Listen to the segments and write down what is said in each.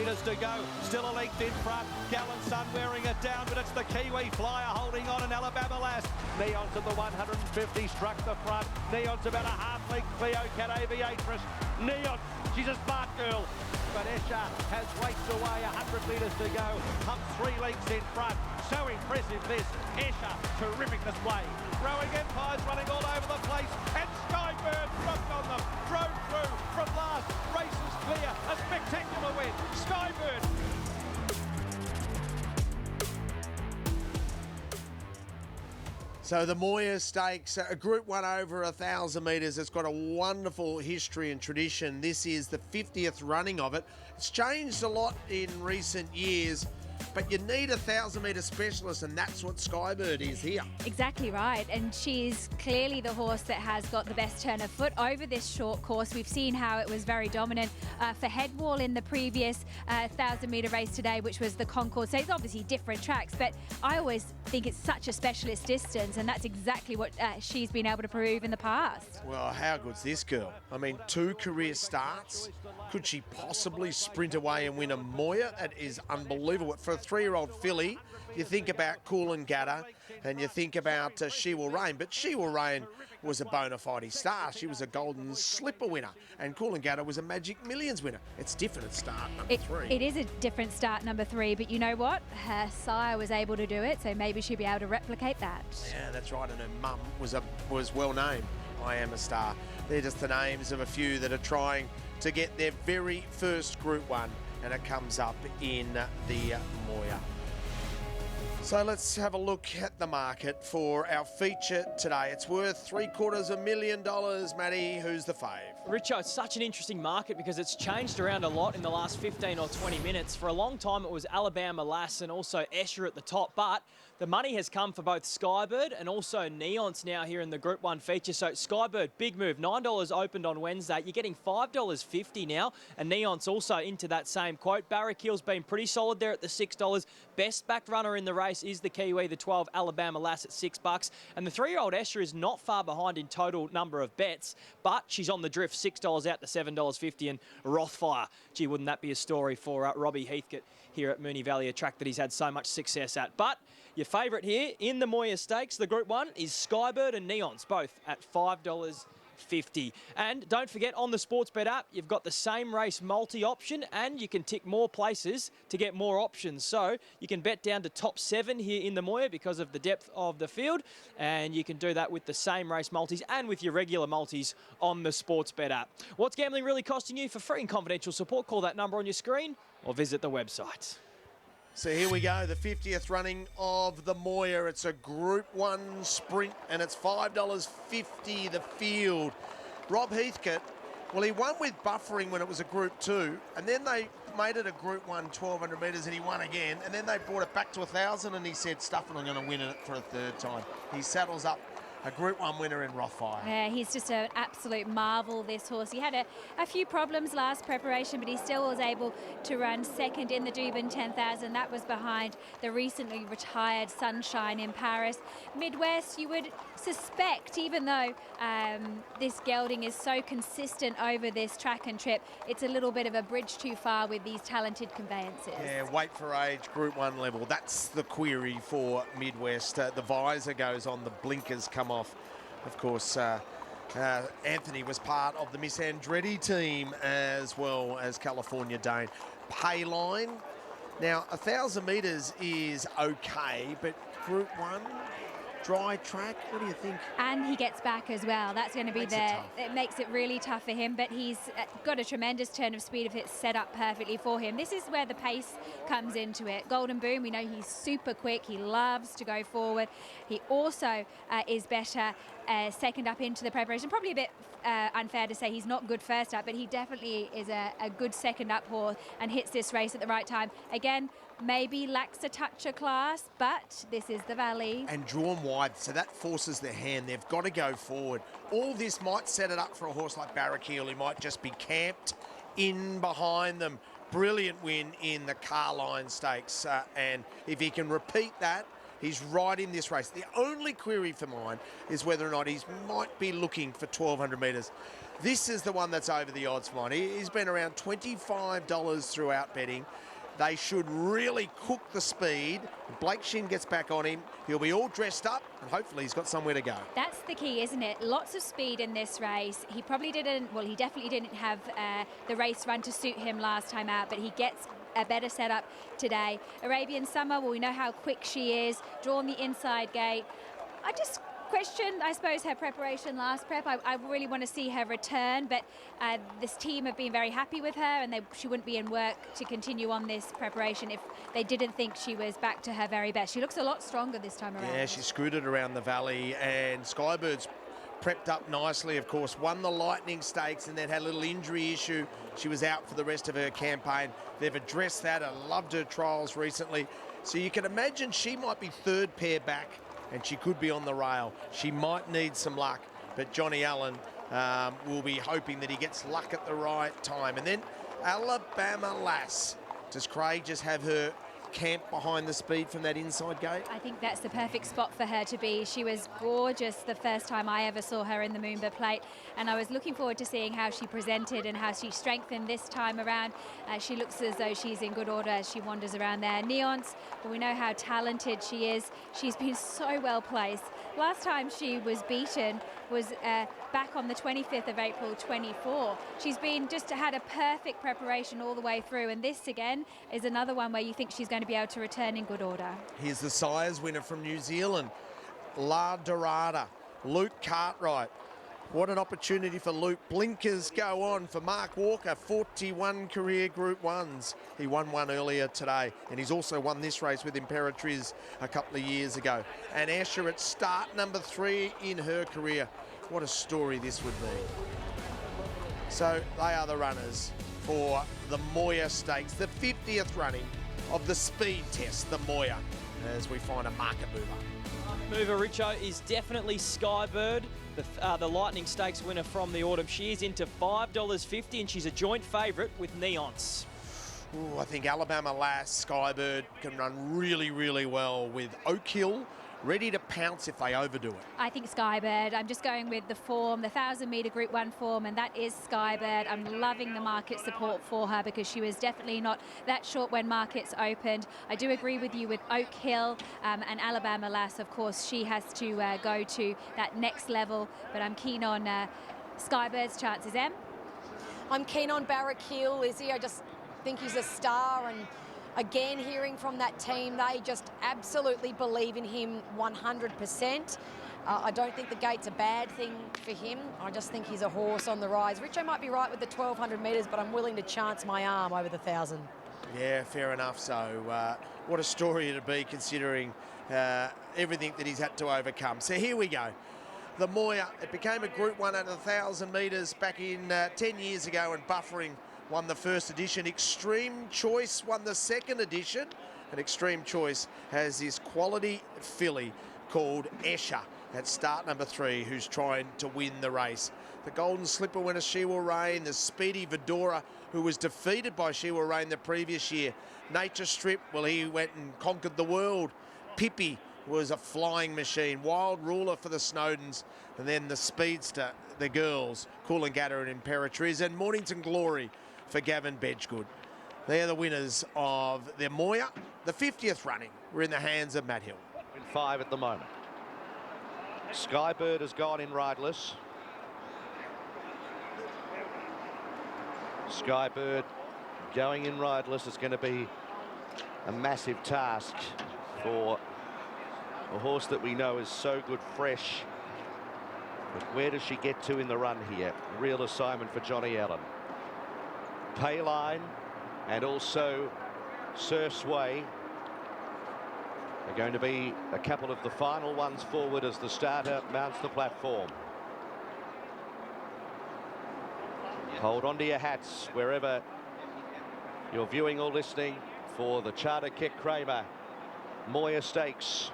metres to go. Still a length in front. Gallant Sun wearing it down, but it's the Kiwi Flyer holding on, and Alabama Lass. Neon's at the 150, struck the front. Neon's about a half length. Cleo Cat Aviatrix. Neon, she's a smart girl. But Escher has raced away, 100 metres to go. Pumps 3 lengths in front. So impressive this. Escher, terrific display. Rowing Empire's running all over the place. And Skybird dropped on them. Drove through from last. Race is clear. A spectacular win. Skybird. So the Moir Stakes, a Group 1 over 1,000 metres. It's got a wonderful history and tradition. This is the 50th running of it. It's changed a lot in recent years, but you need a 1,000-metre specialist, and that's what Skybird is here. Exactly right, and she's clearly the horse that has got the best turn of foot over this short course. We've seen how it was very dominant for Headwall in the previous 1,000-metre race today, which was the Concord. So it's obviously different tracks, but I always think it's such a specialist distance, and that's exactly what she's been able to prove in the past. Well, how good's this girl? I mean, 2 career starts. Could she possibly sprint away and win a Moir? That is unbelievable. For a 3-year-old filly, you think about Coolangatta and you think about She Will Reign, but She Will Reign was a bona fide star. She was a Golden Slipper winner, and Coolangatta was a Magic Millions winner. It's different at start number 3. It is a different start number 3, but you know what? Her sire was able to do it, so maybe she'll be able to replicate that. Yeah, that's right, and her mum was well named. I Am a Star. They're just the names of a few that are trying to get their very first Group 1, and it comes up in the Moir. So let's have a look at the market for our feature today. It's worth $750,000, Matty. Who's the fave? Richo, it's such an interesting market because it's changed around a lot in the last 15 or 20 minutes. For a long time, it was Alabama Lass and also Escher at the top, but the money has come for both Skybird and also Neon's now here in the Group 1 feature. So Skybird, big move. $9 opened on Wednesday. You're getting $5.50 now, and Neon's also into that same quote. Barracuda's been pretty solid there at the $6. Best backed runner in the race is the Kiwi, the 12 Alabama Lass at $6. And the 3-year-old Escher is not far behind in total number of bets, but she's on the drift, $6 out to $7.50. And Rothfire, gee, wouldn't that be a story for Robbie Heathcote here at Moonee Valley, a track that he's had so much success at. But your favourite here in the Moir Stakes, the Group 1, is Skybird and Neon's, both at $5.50. And don't forget, on the Sportsbet app, you've got the same race multi-option, and you can tick more places to get more options. So you can bet down to top 7 here in the Moir because of the depth of the field, and you can do that with the same race multis and with your regular multis on the Sportsbet app. What's gambling really costing you? For free and confidential support, call that number on your screen or visit the website. So here we go, the 50th running of the Moir. It's a Group 1 sprint, and it's $5.50 the field. Rob Heathcote, well, he won with buffering when it was a Group 2, and then they made it a Group 1 1,200 metres, and he won again, and then they brought it back to 1,000, and he said, stuff it, I'm going to win it for a 3rd time. He saddles up a Group 1 winner in Rothfire. Yeah, he's just an absolute marvel, this horse. He had a few problems last preparation, but he still was able to run 2nd in the Dubin 10,000. That was behind the recently retired Sunshine in Paris. Midwest, you would suspect, even though this gelding is so consistent over this track and trip, it's a little bit of a bridge too far with these talented conveyances. Yeah, weight for age, Group 1 level. That's the query for Midwest. The visor goes on, the blinkers come off. Of course, Anthony was part of the Miss Andretti team as well as California Dane. Payline. Now, 1,000 metres is okay, but Group 1, dry track, what do you think? And he gets back as well. That's going to be it makes it really tough for him, but he's got a tremendous turn of speed if it's set up perfectly for him. This is where the pace comes into it. Golden Boom, we know he's super quick. He loves to go forward. He also is better second up into the preparation. Probably a bit unfair to say he's not good first up, but he definitely is a good second up horse and hits this race at the right time. Again, maybe lacks a touch of class, but this is the Valley. And drawn wide, so that forces their hand. They've got to go forward. All this might set it up for a horse like Barracuda, who might just be camped in behind them. Brilliant win in the Carline Stakes, and if he can repeat that He's right in this race. The only query for mine is whether or not he might be looking for 1,200 metres. This is the one that's over the odds for mine. He's been around $25 throughout betting. They should really cook the speed. If Blake Shin gets back on him, he'll be all dressed up, and hopefully he's got somewhere to go. That's the key, isn't it? Lots of speed in this race. He probably didn't, well, he definitely didn't have the race run to suit him last time out, but he gets a better setup today. Arabian Summer, well, we know how quick she is, drawn the inside gate. I just questioned, I suppose, her preparation last prep. I really want to see her return, but this team have been very happy with her, and she wouldn't be in work to continue on this preparation if they didn't think she was back to her very best. She looks a lot stronger this time around. Yeah, she scooted around the valley, and Skybird's prepped up nicely, of course. Won the Lightning Stakes and then had a little injury issue. She was out for the rest of her campaign. They've addressed that. I loved her trials recently. So you can imagine she might be third pair back, and she could be on the rail. She might need some luck, but Johnny Allen will be hoping that he gets luck at the right time. And then Alabama Lass. Does Craig just have her camp behind the speed from that inside gate? I think that's the perfect spot for her to be. She was gorgeous the first time I ever saw her in the Moomba Plate, and I was looking forward to seeing how she presented and how she strengthened this time around. She looks as though she's in good order as she wanders around there. Neonce, well, we know how talented she is. She's been so well placed. Last time she was beaten was back on the 25th of April 24. She's been just had a perfect preparation all the way through, and this again is another one where you think she's going to be able to return in good order. Here's the sires winner from New Zealand, La Dorada, Luke Cartwright. What an opportunity for Luke. Blinkers go on for Mark Walker, 41 career Group 1s. He won one earlier today, and he's also won this race with Imperatriz a couple of years ago. And Asher at start number 3 in her career. What a story this would be. So they are the runners for the Moir Stakes, the 50th running of the speed test, the Moir, as we find a market mover. Mover, Richo, is definitely Skybird, the Lightning Stakes winner from the autumn. She is into $5.50, and she's a joint favourite with Neonce. Ooh, I think Alabama Lass, Skybird can run really, really well with Oak Hill, ready to pounce if they overdo it. I think Skybird. I'm just going with the form, the 1,000-metre Group 1 form, and that is Skybird. I'm loving the market support for her because she was definitely not that short when markets opened. I do agree with you with Oak Hill and Alabama Lass. Of course, she has to go to that next level, but I'm keen on Skybird's chances. Em? I'm keen on Barrack Hill, Izzy. I just think he's a star, and again, hearing from that team, they just absolutely believe in him 100%. I don't think the gate's a bad thing for him. I just think he's a horse on the rise. Richo might be right with the 1,200 metres, but I'm willing to chance my arm over the 1,000. Yeah, fair enough. So what a story it'd be considering everything that he's had to overcome. So here we go. The Moir, it became a Group 1 at 1,000 metres back in 10 years ago, and Buffering won the first edition. Extreme Choice won the second edition, and Extreme Choice has this quality filly called Escher at start number 3, who's trying to win the race. The Golden Slipper winner, She Will Reign, the speedy Vidora, who was defeated by She Will Reign the previous year. Nature Strip, well, he went and conquered the world. Pippi was a flying machine. Wild Ruler for the Snowdens, and then the Speedster, the girls, Coolangatta and Imperatriz, and Mornington Glory for Gavin Bedgegood. They're the winners of the Moir. The 50th running. We're in the hands of Matt Hill. In 5 at the moment. Skybird has gone in rideless. Skybird going in rideless is going to be a massive task for a horse that we know is so good fresh. But where does she get to in the run here? Real assignment for Johnny Allen. Payline and also Surf's Way are going to be a couple of the final ones forward as the starter mounts the platform. Hold on to your hats wherever you're viewing or listening for the Charter Keck Kramer Moir Stakes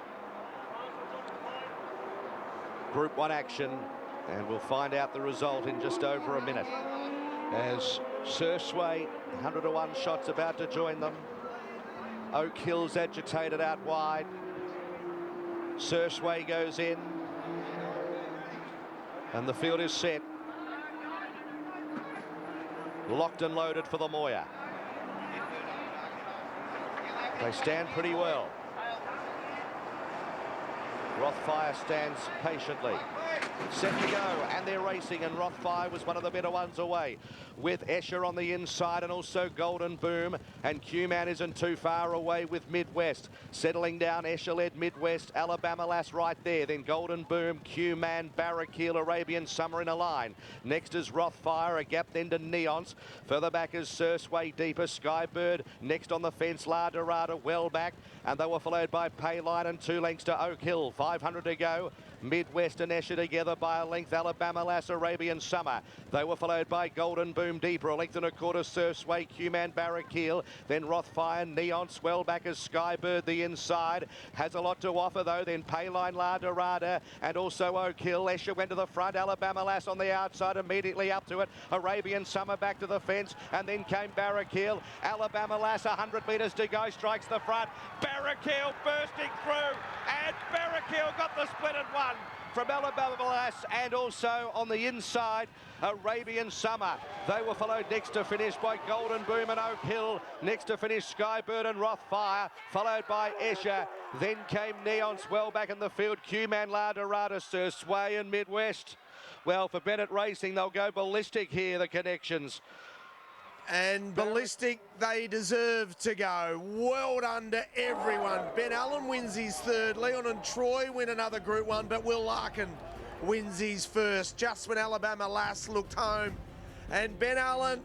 Group 1 action, and we'll find out the result in just over a minute as Surf's Way, 100-to-1 shots about to join them. Oak Hill's agitated out wide. Sursway goes in. And the field is set. Locked and loaded for the Moir. They stand pretty well. Rothfire stands patiently. Set to go, and they're racing, and Rothfire was one of the better ones away, with Escher on the inside and also Golden Boom, and Q-Man isn't too far away with Midwest. Settling down, Escher led Midwest, Alabama Lass right there, then Golden Boom, Q-Man, Barrackeel, Arabian Summer in a line. Next is Rothfire, a gap then to Neons. Further back is Sursway, deeper Skybird. Next on the fence, La Dorada, well back, and they were followed by Payline and 2 lengths to Oak Hill. 500 to go. Midwest and Escher together by a length. Alabama Lass, Arabian Summer. They were followed by Golden Boom deeper, a length and a quarter. Sursway, Q-Man, Barrackeel, then Rothfire, Neon, swell back as Skybird the inside. Has a lot to offer though. Then Payline, La Dorada, and also Oak Hill. Escher went to the front. Alabama Lass on the outside, immediately up to it. Arabian Summer back to the fence, and then came Barrackeel. Alabama Lass, 100 metres to go, strikes the front. Barrackeel bursting through, and Barrackeel got the split at one from Alabama Lass, and also on the inside, Arabian Summer. They were followed next to finish by Golden Boom and Oak Hill. Next to finish Skybird and Rothfire, followed by Escher. Then came Neon, well back in the field. Q-Man, La Dorada, Sursway and Midwest. Well, for Bennett Racing, they'll go ballistic here, the connections. And ballistic, they deserve to go. Well done to everyone. Ben Allen wins his third. Leon and Troy win another Group 1, but Will Larkin wins his first, just when Alabama Lass looked home. And Ben Allen,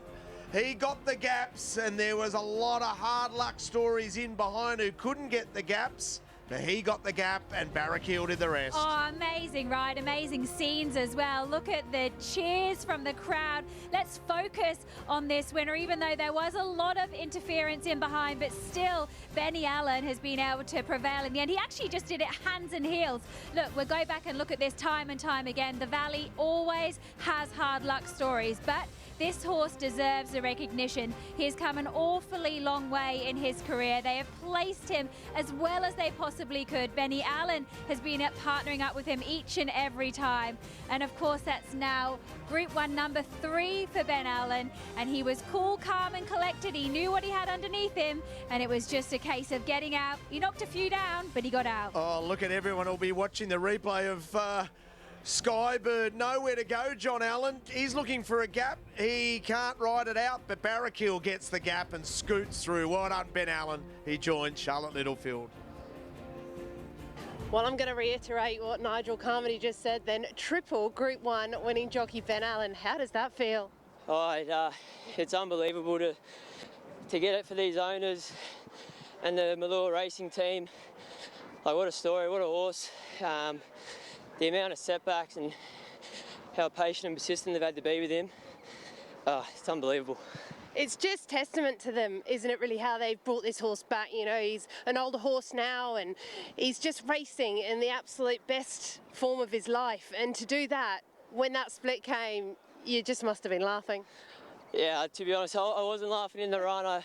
he got the gaps, and there was a lot of hard luck stories in behind who couldn't get the gaps. But he got the gap, and Barrackeel did the rest. Oh, amazing ride, amazing scenes as well. Look at the cheers from the crowd. Let's focus on this winner, even though there was a lot of interference in behind, but still Benny Allen has been able to prevail in the end. He actually just did it hands and heels. Look, we'll go back and look at this time and time again. The Valley always has hard luck stories, but this horse deserves the recognition. He's come an awfully long way in his career. They have placed him as well as they possibly could. Benny Allen has been partnering up with him each and every time. And of course, that's now Group 1 number 3 for Ben Allen. And he was cool, calm and collected. He knew what he had underneath him. And it was just a case of getting out. He knocked a few down, but he got out. Oh, look at everyone who'll be watching the replay of Skybird. Nowhere to go, John Allen. He's looking for a gap. He can't ride it out, but Barrackeel gets the gap and scoots through. Well done, Ben Allen. He joined Charlotte Littlefield. Well, I'm going to reiterate what Nigel Carmody just said then. Triple Group 1 winning jockey Ben Allen. How does that feel? Oh, it's unbelievable to get it for these owners and the Malure Racing team. Like, what a story, what a horse. The amount of setbacks and how patient and persistent they've had to be with him, it's unbelievable. It's just testament to them, isn't it, really, how they've brought this horse back. You know, he's an older horse now and he's just racing in the absolute best form of his life. And to do that, when that split came, you just must have been laughing. Yeah, to be honest, I wasn't laughing in the run. I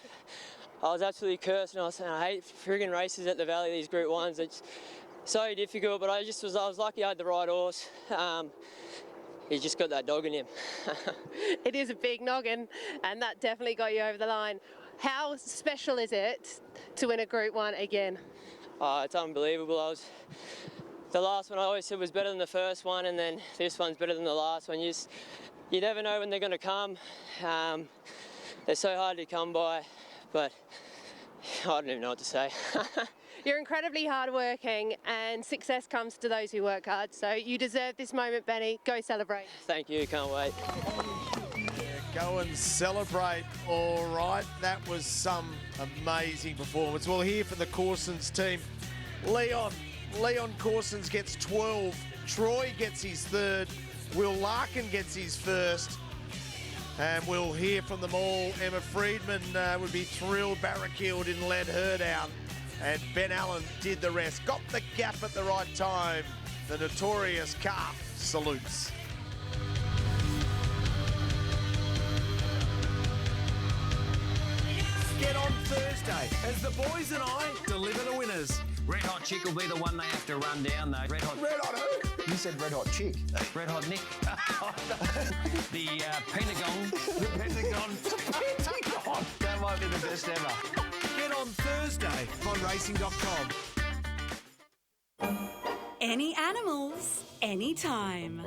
was absolutely cursed, and I was saying, I hate friggin' races at the Valley, these Group 1s. It's so difficult, but I was lucky I had the right horse. He's just got that dog in him. It is a big noggin, and that definitely got you over the line. How special is it to win a Group 1 again? Oh, it's unbelievable. The last one I always said was better than the first one, and then this one's better than the last one. You never know when they're going to come. They're so hard to come by, but I don't even know what to say. You're incredibly hardworking, and success comes to those who work hard. So you deserve this moment, Benny. Go celebrate. Thank you. Can't wait. Yeah, go and celebrate. All right. That was some amazing performance. We'll hear from the Corsons team. Leon Corsons gets 12. Troy gets his third. Will Larkin gets his first. And we'll hear from them all. Emma Friedman would be thrilled. Barrackeel didn't let her down. And Ben Allen did the rest. Got the gap at the right time. The notorious Calf salutes. Get on Thursday as the boys and I deliver the winners. Red Hot Chick will be the one they have to run down, though. Red Hot who? You said Red Hot Chick. Red Hot Nick. The Pentagon. The Pentagon. That might be the best ever. Get on Thursday on racing.com. Any animals, anytime.